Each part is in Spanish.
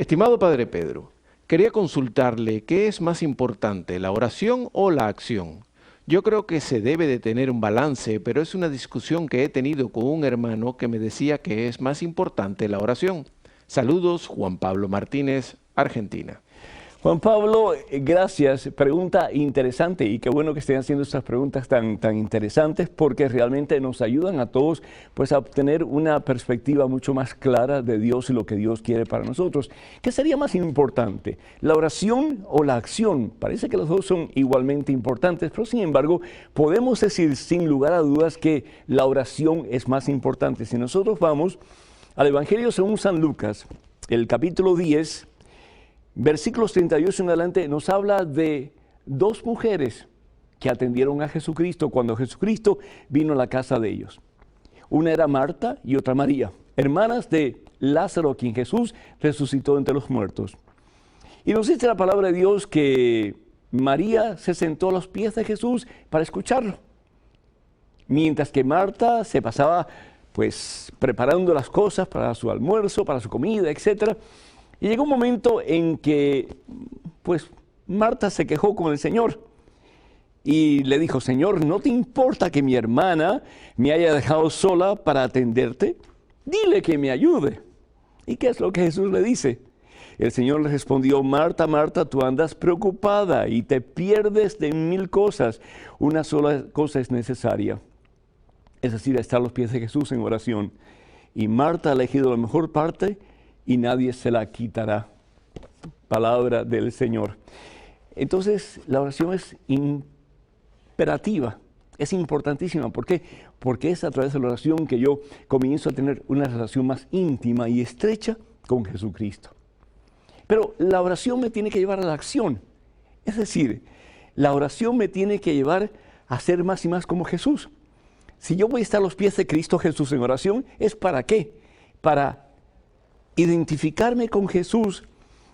Estimado Padre Pedro, quería consultarle qué es más importante, la oración o la acción. Yo creo que se debe de tener un balance, pero es una discusión que he tenido con un hermano que me decía que es más importante la oración. Saludos, Juan Pablo Martínez, Argentina. Juan Pablo, gracias. Pregunta interesante y qué bueno que estén haciendo estas preguntas tan interesantes porque realmente nos ayudan a todos pues, a obtener una perspectiva mucho más clara de Dios y lo que Dios quiere para nosotros. ¿Qué sería más importante, la oración o la acción? Parece que los dos son igualmente importantes, pero sin embargo podemos decir sin lugar a dudas que la oración es más importante. Si nosotros vamos al Evangelio según San Lucas, el capítulo 10, versículos 38 en adelante nos habla de dos mujeres que atendieron a Jesucristo cuando Jesucristo vino a la casa de ellos. Una era Marta y otra María, hermanas de Lázaro, a quien Jesús resucitó entre los muertos. Y nos dice la palabra de Dios que María se sentó a los pies de Jesús para escucharlo, mientras que Marta se pasaba pues preparando las cosas para su almuerzo, para su comida, etcétera. Y llegó un momento en que, pues, Marta se quejó con el Señor y le dijo: Señor, ¿no te importa que mi hermana me haya dejado sola para atenderte? Dile que me ayude. ¿Y qué es lo que Jesús le dice? El Señor le respondió: Marta, Marta, tú andas preocupada y te pierdes de 1000 cosas. Una sola cosa es necesaria, es decir, estar a los pies de Jesús en oración. Y Marta ha elegido la mejor parte y nadie se la quitará. Palabra del Señor. Entonces, la oración es imperativa, es importantísima. ¿Por qué? Porque es a través de la oración que yo comienzo a tener una relación más íntima y estrecha con Jesucristo. Pero la oración me tiene que llevar a la acción. Es decir, la oración me tiene que llevar a ser más y más como Jesús. Si yo voy a estar a los pies de Cristo Jesús en oración, ¿es para qué? Para identificarme con Jesús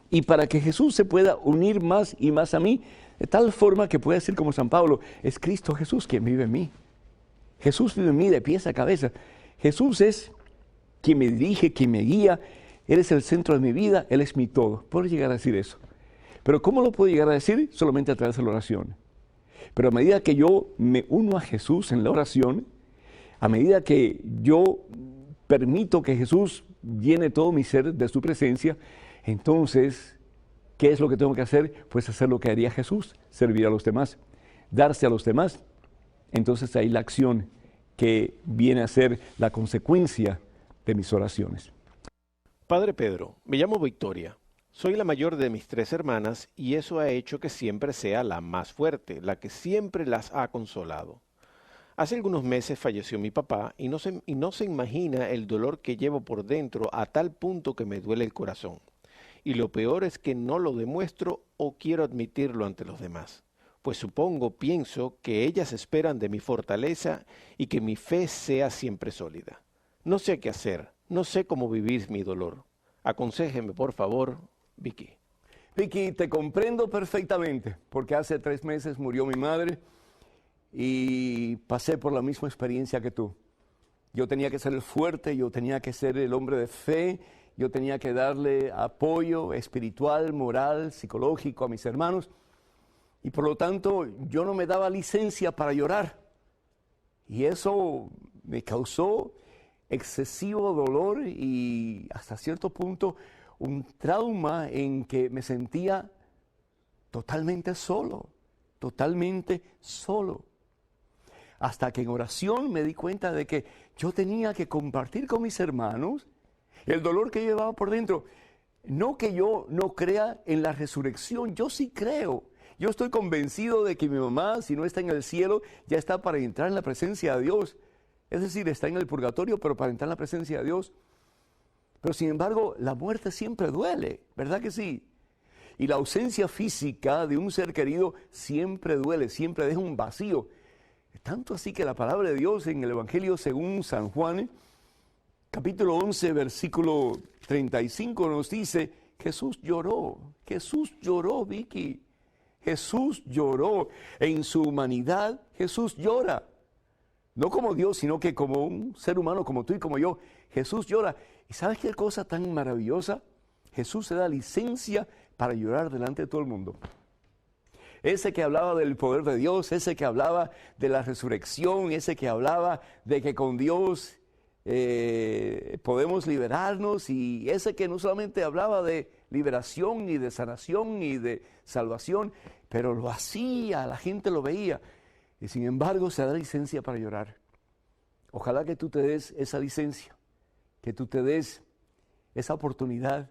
y para que Jesús se pueda unir más y más a mí, de tal forma que pueda decir como San Pablo: es Cristo Jesús quien vive en mí. Jesús vive en mí de pies a cabeza. Jesús es quien me dirige, quien me guía. Él es el centro de mi vida, Él es mi todo. Puedo llegar a decir eso. Pero ¿cómo lo puedo llegar a decir? Solamente a través de la oración. Pero a medida que yo me uno a Jesús en la oración, a medida que yo permito que Jesús llene todo mi ser de su presencia, entonces, ¿qué es lo que tengo que hacer? Pues hacer lo que haría Jesús: servir a los demás, darse a los demás. Entonces ahí la acción que viene a ser la consecuencia de mis oraciones. Padre Pedro, me llamo Victoria. Soy la mayor de mis 3 hermanas y eso ha hecho que siempre sea la más fuerte, la que siempre las ha consolado. Hace algunos meses falleció mi papá y no se imagina el dolor que llevo por dentro, a tal punto que me duele el corazón. Y lo peor es que no lo demuestro o quiero admitirlo ante los demás, pues pienso que ellas esperan de mi fortaleza y que mi fe sea siempre sólida. No sé qué hacer, no sé cómo vivir mi dolor. Aconséjeme, por favor, Vicky. Vicky, te comprendo perfectamente, porque hace 3 meses murió mi madre y pasé por la misma experiencia que tú. Yo tenía que ser el fuerte, yo tenía que ser el hombre de fe, yo tenía que darle apoyo espiritual, moral, psicológico a mis hermanos, y por lo tanto yo no me daba licencia para llorar. Y eso me causó excesivo dolor y hasta cierto punto un trauma en que me sentía totalmente solo. Hasta que en oración me di cuenta de que yo tenía que compartir con mis hermanos el dolor que llevaba por dentro. No que yo no crea en la resurrección, yo sí creo. Yo estoy convencido de que mi mamá, si no está en el cielo, ya está para entrar en la presencia de Dios. Es decir, está en el purgatorio, pero para entrar en la presencia de Dios. Pero sin embargo, la muerte siempre duele, ¿verdad que sí? Y la ausencia física de un ser querido siempre duele, siempre deja un vacío. Tanto así que la palabra de Dios en el Evangelio según San Juan, capítulo 11, versículo 35 nos dice: Jesús lloró, Vicky. Jesús lloró. En su humanidad, Jesús llora. No como Dios, sino que como un ser humano, como tú y como yo. Jesús llora. ¿Y sabes qué cosa tan maravillosa? Jesús se da licencia para llorar delante de todo el mundo. Ese que hablaba del poder de Dios, ese que hablaba de la resurrección, ese que hablaba de que con Dios podemos liberarnos, y ese que no solamente hablaba de liberación y de sanación y de salvación, pero lo hacía, la gente lo veía, y sin embargo se da licencia para llorar. Ojalá que tú te des esa licencia, que tú te des esa oportunidad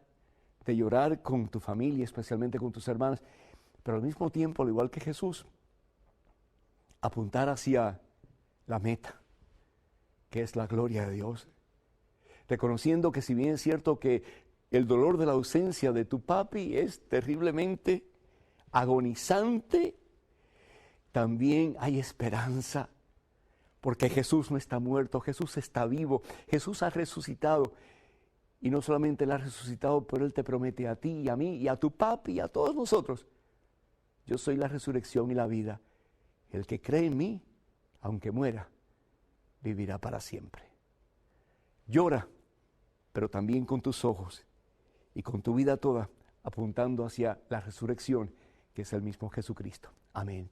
de llorar con tu familia, especialmente con tus hermanas, pero al mismo tiempo, al igual que Jesús, apuntar hacia la meta, que es la gloria de Dios. Reconociendo que si bien es cierto que el dolor de la ausencia de tu papi es terriblemente agonizante, también hay esperanza, porque Jesús no está muerto, Jesús está vivo, Jesús ha resucitado. Y no solamente Él ha resucitado, pero Él te promete a ti y a mí y a tu papi y a todos nosotros: yo soy la resurrección y la vida. El que cree en mí, aunque muera, vivirá para siempre. Llora, pero también con tus ojos y con tu vida toda, apuntando hacia la resurrección, que es el mismo Jesucristo. Amén.